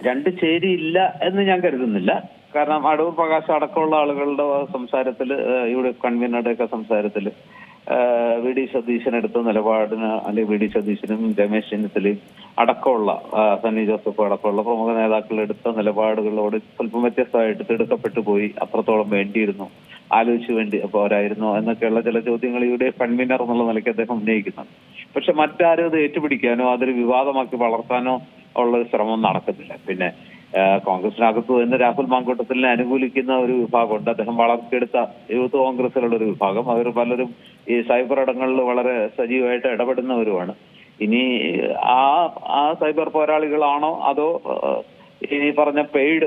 രണ്ട് ചേരിയില്ല എന്ന് ഞാൻ കരുതുന്നില്ല. കാരണം അടൂർ പ്രകാശ് അടക്കമുള്ള ആളുകളുടെ സംസാരത്തിൽ, ഇവിടെ കൺവീനറുടെയൊക്കെ സംസാരത്തിൽ വി ഡി സതീശൻ എടുത്ത നിലപാടിന്, അല്ലെങ്കിൽ വി ഡി സതീശനും രമേശ് ചെന്നിത്തലയും അടക്കമുള്ള സണ്ണി ജോസഫ് അടക്കമുള്ള പ്രമുഖ നേതാക്കൾ എടുത്ത നിലപാടുകളോട് സ്വല്പം വ്യത്യസ്തമായിട്ട് തിടുക്കപ്പെട്ടു പോയി, അത്രത്തോളം വേണ്ടിയിരുന്നു, ആലോചിച്ചു വേണ്ടി പോരായിരുന്നു എന്നൊക്കെയുള്ള ചില ചോദ്യങ്ങൾ ഇവിടെ കൺവീനർ എന്നുള്ള നിലയ്ക്ക് അദ്ദേഹം ഉന്നയിക്കുന്നുണ്ട്. പക്ഷെ മറ്റാരും അത് ഏറ്റുപിടിക്കാനോ അതൊരു വിവാദമാക്കി വളർത്താനോ ഉള്ള ഒരു ശ്രമം നടക്കുന്നില്ല. പിന്നെ കോൺഗ്രസിനകത്ത് തന്നെ രാഹുൽ മാങ്കൂട്ടത്തിലിനെ അനുകൂലിക്കുന്ന ഒരു വിഭാഗമുണ്ട്. അദ്ദേഹം വളർത്തിയെടുത്ത യൂത്ത് കോൺഗ്രസിലുള്ള ഒരു വിഭാഗം. അവർ പലരും ഈ സൈബർ ഇടങ്ങളിൽ വളരെ സജീവമായിട്ട് ഇടപെടുന്നവരുമാണ്. ഇനി ആ സൈബർ പോരാളികളാണോ അതോ ഈ പറഞ്ഞ പെയ്ഡ്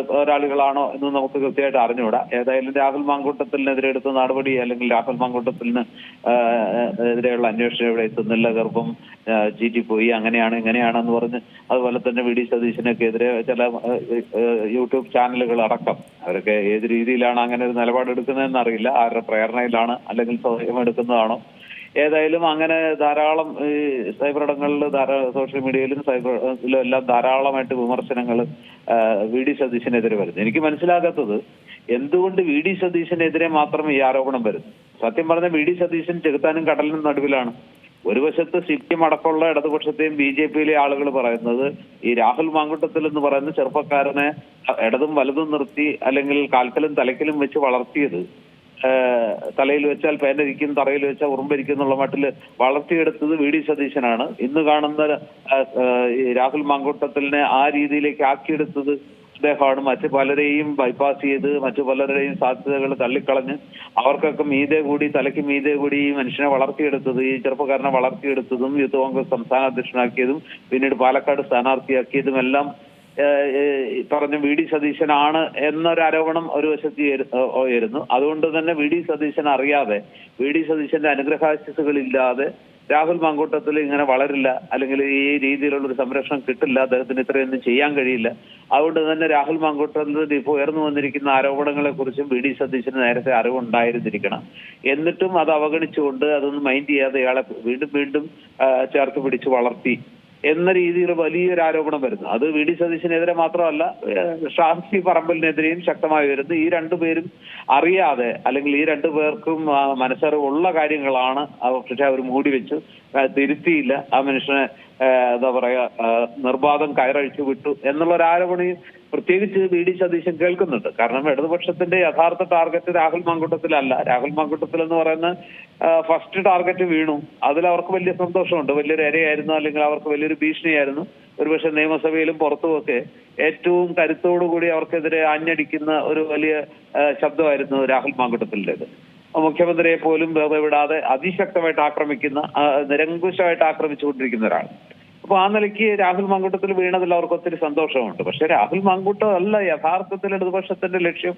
പോരാളികളാണോ എന്ന് നമുക്ക് കൃത്യമായിട്ട് അറിഞ്ഞുകൂടാ. ഏതായാലും രാഹുൽ മാങ്കൂട്ടത്തിനെതിരെ എടുത്ത നടപടി, അല്ലെങ്കിൽ രാഹുൽ മാങ്കൂട്ടത്തിന് എതിരെയുള്ള അന്വേഷണം ഇവിടെ എത്തുന്നില്ല, ഗർഭം ചീറ്റിപ്പോയി, അങ്ങനെയാണ് ഇങ്ങനെയാണെന്ന് പറഞ്ഞ്, അതുപോലെ തന്നെ വി ഡി സതീശനൊക്കെ എതിരെ ചില യൂട്യൂബ് ചാനലുകൾ അടക്കം, അവരൊക്കെ ഏത് രീതിയിലാണ് അങ്ങനെ ഒരു നിലപാടെടുക്കുന്നതെന്ന് അറിയില്ല. ആരുടെ പ്രേരണയിലാണ്, അല്ലെങ്കിൽ സ്വയം എടുക്കുന്നതാണോ? ഏതായാലും അങ്ങനെ ധാരാളം ഈ സൈബർ ഇടങ്ങളിൽ, സോഷ്യൽ മീഡിയയിലും സൈബറിലും എല്ലാം ധാരാളമായിട്ട് വിമർശനങ്ങൾ വി ഡി സതീശനെതിരെ വരുന്നു. എനിക്ക് മനസ്സിലാകാത്തത് എന്തുകൊണ്ട് വി ഡി സതീശനെതിരെ മാത്രം ഈ ആരോപണം വരുന്നു. സത്യം പറഞ്ഞ വി ഡി സതീശൻ ചെകുത്താനും കടലിനും നടുവിലാണ്. ഒരു വശത്ത് സിപിഎം അടക്കമുള്ള ഇടതുപക്ഷത്തെയും ബി ജെ പിയിലെ ആളുകൾ പറയുന്നത് ഈ രാഹുൽ മാങ്കൂട്ടത്തിൽ എന്ന് പറയുന്ന ചെറുപ്പക്കാരനെ ഇടതും വലതും നിർത്തി, അല്ലെങ്കിൽ കാൽക്കലും തലയ്ക്കലും വെച്ച് വളർത്തിയത്, തലയിൽ വെച്ചാൽ പേനരിക്കും, തറയിൽ വെച്ചാൽ ഉറുമ്പരിക്കും എന്നുള്ള മട്ടിൽ വളർത്തിയെടുത്തത് വി ഡി സതീശനാണ്. ഇന്ന് കാണുന്ന രാഹുൽ മാങ്കൂട്ടത്തിലിനെ ആ രീതിയിലേക്ക് ആക്കിയെടുത്തത് അദ്ദേഹമാണ്. മറ്റു പലരെയും ബൈപ്പാസ് ചെയ്ത് മറ്റു പലരുടെയും സാധ്യതകൾ തള്ളിക്കളഞ്ഞ് അവർക്കൊക്കെ മീതെ കൂടി, തലയ്ക്ക് മീതെ കൂടി ഈ മനുഷ്യനെ വളർത്തിയെടുത്തത്, ഈ ചെറുപ്പക്കാരനെ വളർത്തിയെടുത്തതും യൂത്ത് കോൺഗ്രസ് സംസ്ഥാന അധ്യക്ഷനാക്കിയതും പിന്നീട് പാലക്കാട് സ്ഥാനാർത്ഥിയാക്കിയതും എല്ലാം പറഞ്ഞ വി ഡി സതീശനാണ് എന്നൊരു ആരോപണം ഒരു വശത്ത് ഉയരുന്നു. അതുകൊണ്ട് തന്നെ വി ഡി സതീശൻ അറിയാതെ, വി ഡി സതീശന്റെ അനുഗ്രഹാശിസുകളില്ലാതെ രാഹുൽ മാങ്കൂട്ടത്തിൽ ഇങ്ങനെ വളരില്ല, അല്ലെങ്കിൽ ഈ രീതിയിലുള്ള ഒരു സംരക്ഷണം കിട്ടില്ല, അദ്ദേഹത്തിന് ഇത്രയൊന്നും ചെയ്യാൻ കഴിയില്ല. അതുകൊണ്ട് തന്നെ രാഹുൽ മാങ്കൂട്ടത്തിൽ ഇപ്പോൾ ഉയർന്നു വന്നിരിക്കുന്ന ആരോപണങ്ങളെ കുറിച്ചും വി ഡി സതീശന് നേരത്തെ അറിവുണ്ടായിരുന്നിരിക്കണം. എന്നിട്ടും അത് അവഗണിച്ചുകൊണ്ട്, അതൊന്നും മൈൻഡ് ചെയ്യാതെ ഇയാളെ വീണ്ടും വീണ്ടും ചേർത്ത് പിടിച്ച് വളർത്തി എന്ന രീതിയിൽ വലിയൊരു ആരോപണം വരുന്നു. അത് വി ഡി സതീശനെതിരെ മാത്രമല്ല, ഷാഫി പറമ്പലിനെതിരെയും ശക്തമായി വരുന്നു. ഈ രണ്ടുപേരും അറിയാതെ, അല്ലെങ്കിൽ ഈ രണ്ടുപേർക്കും മനസ്സറിവുള്ള കാര്യങ്ങളാണ്, പക്ഷെ അവർ മൂടി വെച്ചു, തിരുത്തിയില്ല, ആ മനുഷ്യനെ എന്താ പറയാ നിർബാധം കയറഴിച്ചു വിട്ടു എന്നുള്ള ഒരു ആരോപണം പ്രത്യേകിച്ച് വി ഡി സതീശൻ കേൾക്കുന്നുണ്ട്. കാരണം ഇടതുപക്ഷത്തിന്റെ യഥാർത്ഥ ടാർഗറ്റ് രാഹുൽ മാങ്കൂട്ടത്തിലല്ല. രാഹുൽ മാങ്കൂട്ടത്തിൽ എന്ന് പറയുന്ന ഫസ്റ്റ് ടാർഗറ്റ് വീണു. അതിൽ അവർക്ക് വലിയ സന്തോഷമുണ്ട്. വലിയൊരു ഇരയായിരുന്നു, അല്ലെങ്കിൽ അവർക്ക് വലിയൊരു ഭീഷണിയായിരുന്നു. ഒരുപക്ഷെ നിയമസഭയിലും പുറത്തുമൊക്കെ ഏറ്റവും കരുത്തോടുകൂടി അവർക്കെതിരെ ആഞ്ഞടിക്കുന്ന ഒരു വലിയ ശബ്ദമായിരുന്നു രാഹുൽ മാങ്കൂട്ടത്തിൻ്റെത്. മുഖ്യമന്ത്രിയെ പോലും വെറുതെ വിടാതെ അതിശക്തമായിട്ട് ആക്രമിക്കുന്ന, നിരങ്കുശമായിട്ട് ആക്രമിച്ചുകൊണ്ടിരിക്കുന്ന ഒരാൾ. അപ്പൊ ആ നിലയ്ക്ക് രാഹുൽ മാങ്കൂട്ടത്തിൽ വീണതിൽ അവർക്ക് ഒത്തിരി സന്തോഷമുണ്ട്. പക്ഷെ രാഹുൽ മാങ്കൂട്ടം അല്ല യഥാർത്ഥത്തിൽ ഇടതുപക്ഷത്തിന്റെ ലക്ഷ്യം,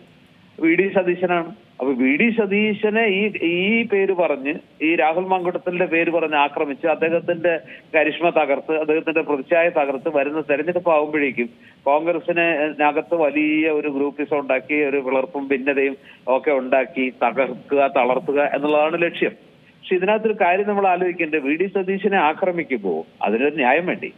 വി ഡി സതീശനാണ്. അപ്പൊ വി ഡി സതീശനെ ഈ പേര് പറഞ്ഞ്, ഈ രാഹുൽ മാങ്കൂട്ടത്തിന്റെ പേര് പറഞ്ഞ് ആക്രമിച്ച് അദ്ദേഹത്തിന്റെ കരിഷ്മ തകർത്ത്, അദ്ദേഹത്തിന്റെ പ്രതിച്ഛായ തകർത്ത് വരുന്ന തെരഞ്ഞെടുപ്പ് ആകുമ്പോഴേക്കും കോൺഗ്രസിനകത്ത് വലിയ ഒരു ഗ്രൂപ്പിസം ഉണ്ടാക്കി, ഒരു പിളർപ്പും ഭിന്നതയും ഒക്കെ ഉണ്ടാക്കി തകർക്കുക, തളർത്തുക എന്നുള്ളതാണ് ലക്ഷ്യം. പക്ഷെ ഇതിനകത്തൊരു കാര്യം നമ്മൾ ആലോചിക്കേണ്ടത്, വി ഡി സതീശനെ ആക്രമിക്കുമ്പോൾ അതിനൊരു ന്യായം വേണ്ടി.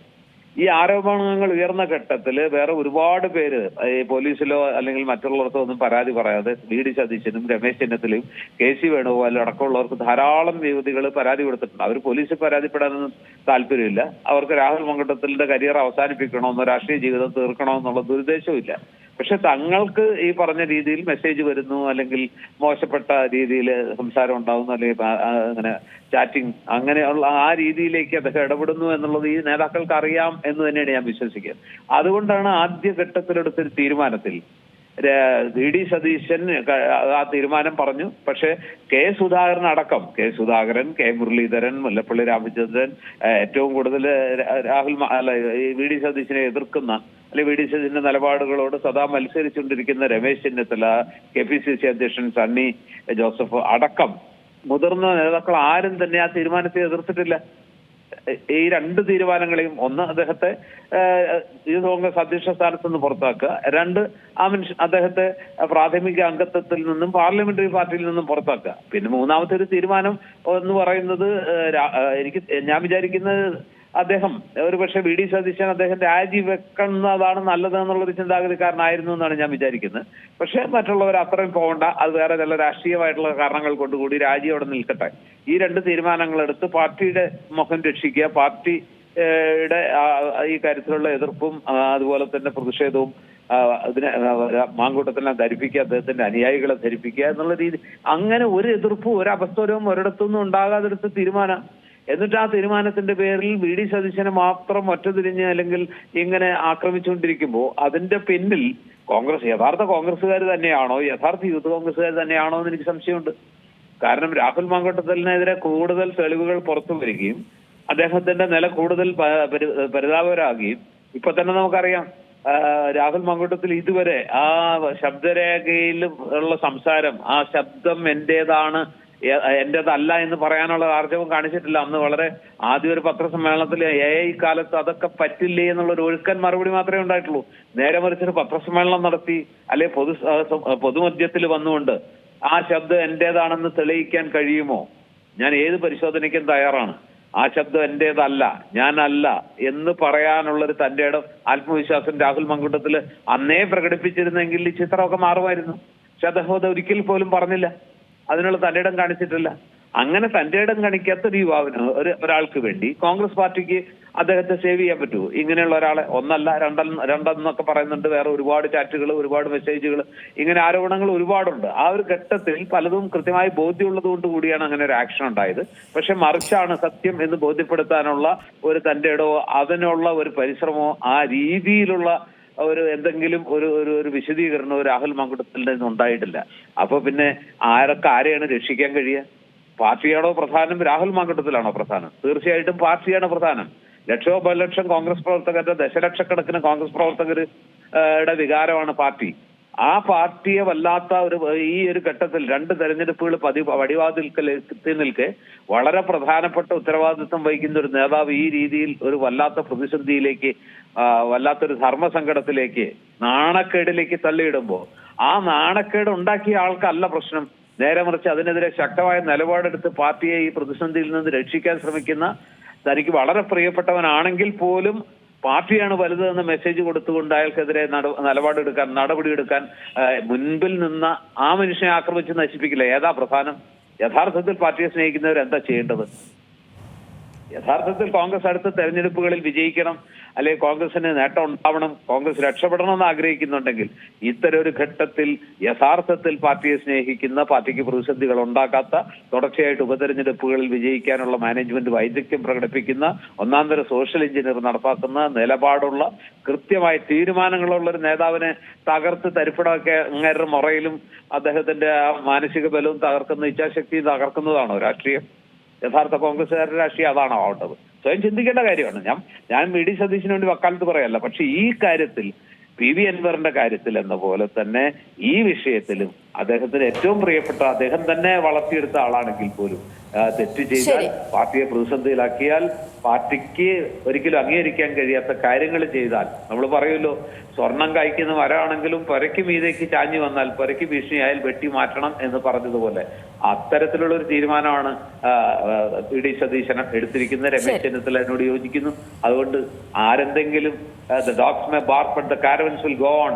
ഈ ആരോപണങ്ങൾ ഉയർന്ന ഘട്ടത്തിൽ വേറെ ഒരുപാട് പേര് ഈ പോലീസിലോ അല്ലെങ്കിൽ മറ്റുള്ളവർക്കോ ഒന്നും പരാതി പറയാതെ വി ഡി സതീശനും രമേശ് ചെന്നിത്തലയും കെ സി വേണുഗോപാലും അടക്കമുള്ളവർക്ക് ധാരാളം യുവതികൾ പരാതി കൊടുത്തിട്ടുണ്ട്. അവർ പോലീസിൽ പരാതിപ്പെടാനൊന്നും താല്പര്യമില്ല. അവർക്ക് രാഹുൽ മാങ്കൂട്ടത്തിലിന്റെ കരിയർ അവസാനിപ്പിക്കണമെന്നോ രാഷ്ട്രീയ ജീവിതം തീർക്കണമെന്നുള്ള ദുരുദ്ദേശവും ഇല്ല. പക്ഷെ തങ്ങൾക്ക് ഈ പറഞ്ഞ രീതിയിൽ മെസ്സേജ് വരുന്നു, അല്ലെങ്കിൽ മോശപ്പെട്ട രീതിയിൽ സംസാരം ഉണ്ടാവുന്നു, അല്ലെങ്കിൽ അങ്ങനെ ചാറ്റിംഗ്, അങ്ങനെയുള്ള ആ രീതിയിലേക്ക് അദ്ദേഹം ഇടപെടുന്നു എന്നുള്ളത് ഈ നേതാക്കൾക്ക് അറിയാം എന്ന് തന്നെയാണ് ഞാൻ വിശ്വസിക്കുന്നത്. അതുകൊണ്ടാണ് ആദ്യഘട്ടത്തിലെടുത്തൊരു തീരുമാനത്തിൽ വി ഡി സതീശൻ ആ തീരുമാനം പറഞ്ഞു. പക്ഷെ കെ സുധാകരൻ അടക്കം, കെ സുധാകരൻ, കെ മുരളീധരൻ, മുല്ലപ്പള്ളി രാമചന്ദ്രൻ, ഏറ്റവും കൂടുതൽ വി ഡി സതീശനെ എതിർക്കുന്ന, അല്ലെങ്കിൽ വി ഡി സതീശന്റെ നിലപാടുകളോട് സദാ മത്സരിച്ചുകൊണ്ടിരിക്കുന്ന Ramesh Chennithala, K P C C അധ്യക്ഷൻ സണ്ണി ജോസഫ് അടക്കം മുതിർന്ന നേതാക്കൾ ആരും തന്നെ ആ തീരുമാനത്തെ എതിർത്തിട്ടില്ല. ഈ രണ്ട് തീരുമാനങ്ങളെയും, ഒന്ന് അദ്ദേഹത്തെ യൂത്ത് കോൺഗ്രസ് അധ്യക്ഷ സ്ഥാനത്ത് നിന്ന് പുറത്താക്കുക, രണ്ട് അദ്ദേഹത്തെ പ്രാഥമിക അംഗത്വത്തിൽ നിന്നും പാർലമെന്ററി പാർട്ടിയിൽ നിന്നും പുറത്താക്കുക. പിന്നെ മൂന്നാമത്തെ ഒരു തീരുമാനം എന്ന് പറയുന്നത് ഞാൻ വിചാരിക്കുന്നത് അദ്ദേഹം ഒരുപക്ഷെ വി ഡി സതീശൻ അദ്ദേഹം രാജിവെക്കുന്നതാണ് നല്ലതെന്നുള്ളൊരു ചിന്താഗതിക്കാരനായിരുന്നു എന്നാണ് ഞാൻ വിചാരിക്കുന്നത്. പക്ഷെ മറ്റുള്ളവർ അത്രയും പോകണ്ട, അത് വേറെ ചില രാഷ്ട്രീയമായിട്ടുള്ള കാരണങ്ങൾ കൊണ്ടുകൂടി രാജി അവിടെ നിൽക്കട്ടെ. ഈ രണ്ട് തീരുമാനങ്ങളെടുത്ത് പാർട്ടിയുടെ മുഖം രക്ഷിക്കുക, പാർട്ടിയുടെ ഈ കാര്യത്തിലുള്ള എതിർപ്പും അതുപോലെ തന്നെ പ്രതിഷേധവും അതിനെ മാങ്കൂട്ടത്തിനെ ധരിപ്പിക്കുക, അദ്ദേഹത്തിന്റെ അനുയായികളെ ധരിപ്പിക്കുക എന്നുള്ള രീതി, അങ്ങനെ ഒരു എതിർപ്പും ഒരു അപസ്വരവും ഒരിടത്തുനിന്നും ഉണ്ടാകാതെടുത്ത തീരുമാനം. എന്നിട്ട് ആ തീരുമാനത്തിന്റെ പേരിൽ വി ഡി സതീശനെ മാത്രം ഒറ്റതിരിഞ്ഞ് അല്ലെങ്കിൽ ഇങ്ങനെ ആക്രമിച്ചുകൊണ്ടിരിക്കുമ്പോൾ അതിന്റെ പിന്നിൽ യഥാർത്ഥ കോൺഗ്രസ്സുകാർ തന്നെയാണോ, യഥാർത്ഥ യൂത്ത് കോൺഗ്രസ്സുകാർ തന്നെയാണോ എന്ന് എനിക്ക് സംശയമുണ്ട്. കാരണം രാഹുൽ മാങ്കൂട്ടത്തിനെതിരെ കൂടുതൽ തെളിവുകൾ പുറത്തു വരികയും അദ്ദേഹത്തിന്റെ നില കൂടുതൽ പരിതാപകരാകുകയും ഇപ്പൊ തന്നെ നമുക്കറിയാം രാഹുൽ മാങ്കൂട്ടത്തിൽ ഇതുവരെ ആ ശബ്ദരേഖയിൽ ഉള്ള സംസാരം, ആ ശബ്ദം എന്റേതല്ല എന്ന് പറയാനുള്ള ആർജവം കാണിച്ചിട്ടില്ല. അന്ന് വളരെ ആദ്യം ഒരു പത്രസമ്മേളനത്തിൽ AI കാലത്ത് അതൊക്കെ പറ്റില്ലേ എന്നുള്ളൊരു ഒഴുക്കൻ മറുപടി മാത്രമേ ഉണ്ടായിട്ടുള്ളൂ. നേരെ മറിച്ചൊരു പത്രസമ്മേളനം നടത്തി അല്ലെ പൊതുമധ്യത്തിൽ വന്നുകൊണ്ട് ആ ശബ്ദം എന്റേതാണെന്ന് തെളിയിക്കാൻ കഴിയുമോ? ഞാൻ ഏത് പരിശോധനയ്ക്കും തയ്യാറാണ്. ആ ശബ്ദം എന്റേതല്ല, ഞാനല്ല എന്ന് പറയാനുള്ളൊരു തന്റെ ആത്മവിശ്വാസം രാഹുൽ മാങ്കൂട്ടത്തിൽ അന്നേ പ്രകടിപ്പിച്ചിരുന്നെങ്കിൽ ഈ ചിത്രമൊക്കെ മാറുമായിരുന്നു. പക്ഷെ അദ്ദേഹം അത് ഒരിക്കൽ പോലും പറഞ്ഞില്ല, അതിനുള്ള തന്റെ ഇടം കാണിച്ചിട്ടില്ല. അങ്ങനെ തന്റെ ഇടം കാണിക്കാത്ത ഒരു യുവാവിന് ഒരാൾക്ക് വേണ്ടി കോൺഗ്രസ് പാർട്ടിക്ക് അദ്ദേഹത്തെ സേവ് ചെയ്യാൻ പറ്റുമോ? ഇങ്ങനെയുള്ള ഒരാളെ ഒന്നല്ല രണ്ടെന്നൊക്കെ പറയുന്നുണ്ട്, വേറെ ഒരുപാട് ചാറ്റുകൾ, ഒരുപാട് മെസ്സേജുകൾ, ഇങ്ങനെ ആരോപണങ്ങൾ ഒരുപാടുണ്ട്. ആ ഒരു ഘട്ടത്തിൽ പലതും കൃത്യമായി ബോധ്യമുള്ളത് കൊണ്ട് കൂടിയാണ് അങ്ങനെ ഒരു ആക്ഷൻ ഉണ്ടായത്. പക്ഷെ മറിച്ചാണ് സത്യം എന്ന് ബോധ്യപ്പെടുത്താനുള്ള ഒരു തന്റെ ഇടമോ അതിനുള്ള ഒരു പരിശ്രമമോ ആ രീതിയിലുള്ള എന്തെങ്കിലും ഒരു വിശദീകരണമോ രാഹുൽ മാങ്കൂട്ടത്തിൽ നിന്ന് ഉണ്ടായിട്ടില്ല. അപ്പൊ പിന്നെ ആരെയാണ് രക്ഷിക്കാൻ കഴിയുക? പാർട്ടിയാണോ പ്രധാനം, രാഹുൽ മാങ്കൂട്ടത്തിലാണോ പ്രധാനം? തീർച്ചയായിട്ടും പാർട്ടിയാണ് പ്രധാനം. ലക്ഷോപലക്ഷം കോൺഗ്രസ് പ്രവർത്തകരുടെ, ദശലക്ഷക്കണക്കിന് കോൺഗ്രസ് പ്രവർത്തകരുടെ വികാരമാണ് പാർട്ടി. ആ പാർട്ടിയെ വല്ലാത്ത ഈ ഒരു ഘട്ടത്തിൽ രണ്ട് തെരഞ്ഞെടുപ്പുകൾ വടിവാതിൽക്കൽ എത്തി നിൽക്കെ വളരെ പ്രധാനപ്പെട്ട ഉത്തരവാദിത്വം വഹിക്കുന്ന ഒരു നേതാവ് ഈ രീതിയിൽ ഒരു വല്ലാത്ത പ്രതിസന്ധിയിലേക്ക്, വല്ലാത്തൊരു ധർമ്മസങ്കടത്തിലേക്ക്, നാണക്കേടിലേക്ക് തള്ളിയിടുമ്പോൾ ആ നാണക്കേട് ഉണ്ടാക്കിയ ആൾക്കല്ല പ്രശ്നം. നേരെ മറിച്ച് അതിനെതിരെ ശക്തമായ നിലപാടെടുത്ത് പാർട്ടിയെ ഈ പ്രതിസന്ധിയിൽ നിന്ന് രക്ഷിക്കാൻ ശ്രമിക്കുന്ന, തനിക്ക് വളരെ പ്രിയപ്പെട്ടവനാണെങ്കിൽ പോലും പാർട്ടിയാണ് വലുത് എന്ന മെസ്സേജ് കൊടുത്തുകൊണ്ട് അയാൾക്കെതിരെ നടപടിയെടുക്കാൻ മുൻപിൽ നിന്ന് ആ മനുഷ്യനെ ആക്രമിച്ച് നശിപ്പിക്കില്ല. ഏതാ പ്രധാനം? യഥാർത്ഥത്തിൽ പാർട്ടിയെ സ്നേഹിക്കുന്നവർ എന്താ ചെയ്യേണ്ടത്? യഥാർത്ഥത്തിൽ കോൺഗ്രസ് അടുത്ത തെരഞ്ഞെടുപ്പുകളിൽ വിജയിക്കണം, അല്ലെങ്കിൽ കോൺഗ്രസിന് നേട്ടം ഉണ്ടാവണം, കോൺഗ്രസ് രക്ഷപ്പെടണം എന്ന് ആഗ്രഹിക്കുന്നുണ്ടെങ്കിൽ ഇത്തരം ഒരു ഘട്ടത്തിൽ യഥാർത്ഥത്തിൽ പാർട്ടിയെ സ്നേഹിക്കുന്ന, പാർട്ടിക്ക് പ്രതിസന്ധികൾ ഉണ്ടാക്കാത്ത, തുടർച്ചയായിട്ട് ഉപതെരഞ്ഞെടുപ്പുകളിൽ വിജയിക്കാനുള്ള മാനേജ്മെന്റ് വൈദഗ്ധ്യം പ്രകടിപ്പിക്കുന്ന, ഒന്നാന്തര സോഷ്യൽ എഞ്ചിനീയർ നടപ്പാക്കുന്ന, നിലപാടുള്ള, കൃത്യമായ തീരുമാനങ്ങളുള്ള ഒരു നേതാവിനെ തകർത്ത് തരിപ്പടമൊക്കെ അങ്ങേരുടെ മുറയിലും അദ്ദേഹത്തിന്റെ മാനസിക ബലവും തകർക്കുന്ന, ഇച്ഛാശക്തിയും തകർക്കുന്നതാണോ രാഷ്ട്രീയം? യഥാർത്ഥ കോൺഗ്രസ്സുകാരുടെ രാഷ്ട്രീയം അതാണോ ആവേണ്ടത്? സ്വയം ചിന്തിക്കേണ്ട കാര്യമാണ്. ഞാൻ വി ഡി സതീശന് വേണ്ടി വക്കാലത്ത് പറയല്ല. പക്ഷെ ഈ കാര്യത്തിൽ PV അൻവറിന്റെ കാര്യത്തിൽ എന്ന പോലെ തന്നെ ഈ വിഷയത്തിലും അദ്ദേഹത്തിന് ഏറ്റവും പ്രിയപ്പെട്ട, അദ്ദേഹം തന്നെ വളർത്തിയെടുത്ത ആളാണെങ്കിൽ പോലും തെറ്റ് ചെയ്താൽ, പാർട്ടിയെ പ്രതിസന്ധിയിലാക്കിയാൽ, പാർട്ടിക്ക് ഒരിക്കലും അംഗീകരിക്കാൻ കഴിയാത്ത കാര്യങ്ങൾ ചെയ്താൽ, നമ്മൾ പറയുമല്ലോ, സ്വർണം കായ്ക്കുന്ന മരമാണെങ്കിലും പുരയ്ക്ക് മീതേക്ക് ചാഞ്ഞു വന്നാൽ പുരയ്ക്ക് ഭീഷണിയായാൽ വെട്ടി മാറ്റണം എന്ന് പറഞ്ഞതുപോലെ അത്തരത്തിലുള്ള ഒരു തീരുമാനമാണ് വി ഡി സതീശൻ എടുത്തിരിക്കുന്നത്. രമേശ് ചെന്നിത്തല എന്നോട് യോജിക്കുന്നു. അതുകൊണ്ട് ആരെന്തെങ്കിലും the dogs may bark but the caravans will go on,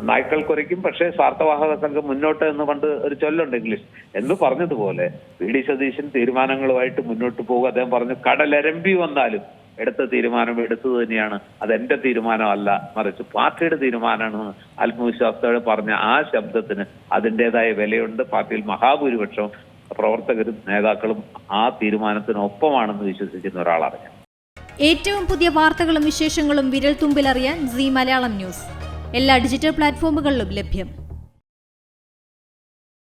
നായ്ക്കൾ കുരയ്ക്കും പക്ഷേ സ്വാർത്ഥവാഹക സംഘം മുന്നോട്ട് എന്ന് പണ്ട് ഒരു ചൊല്ലുണ്ട് ഇംഗ്ലീഷ് എന്ന് പറഞ്ഞതുപോലെ വി ഡി സതീശൻ തീരുമാനങ്ങളുമായിട്ട് മുന്നോട്ട് പോകുക. അദ്ദേഹം പറഞ്ഞു കടലരമ്പി വന്നാലും എടുത്ത തീരുമാനം എടുത്തത് തന്നെയാണ്, അതെന്റെ തീരുമാനമല്ല, മറിച്ച് പാർട്ടിയുടെ തീരുമാനമാണ് ആത്മവിശ്വാസത്തോടെ പറഞ്ഞ ആ ശബ്ദത്തിന് അതിൻ്റെതായ വിലയുണ്ട്. പാർട്ടിയിൽ മഹാഭൂരിപക്ഷം പ്രവർത്തകരും നേതാക്കളും ആ തീരുമാനത്തിനൊപ്പമാണെന്ന് വിശ്വസിക്കുന്ന ഒരാളാണ് ഞാൻ. ഏറ്റവും പുതിയ വാർത്തകളും വിശേഷങ്ങളും വിരൽ തുമ്പിലറിയാൻ സീ മലയാളം ന്യൂസ് എല്ലാ ഡിജിറ്റൽ പ്ലാറ്റ്ഫോമുകളിലും ലഭ്യം.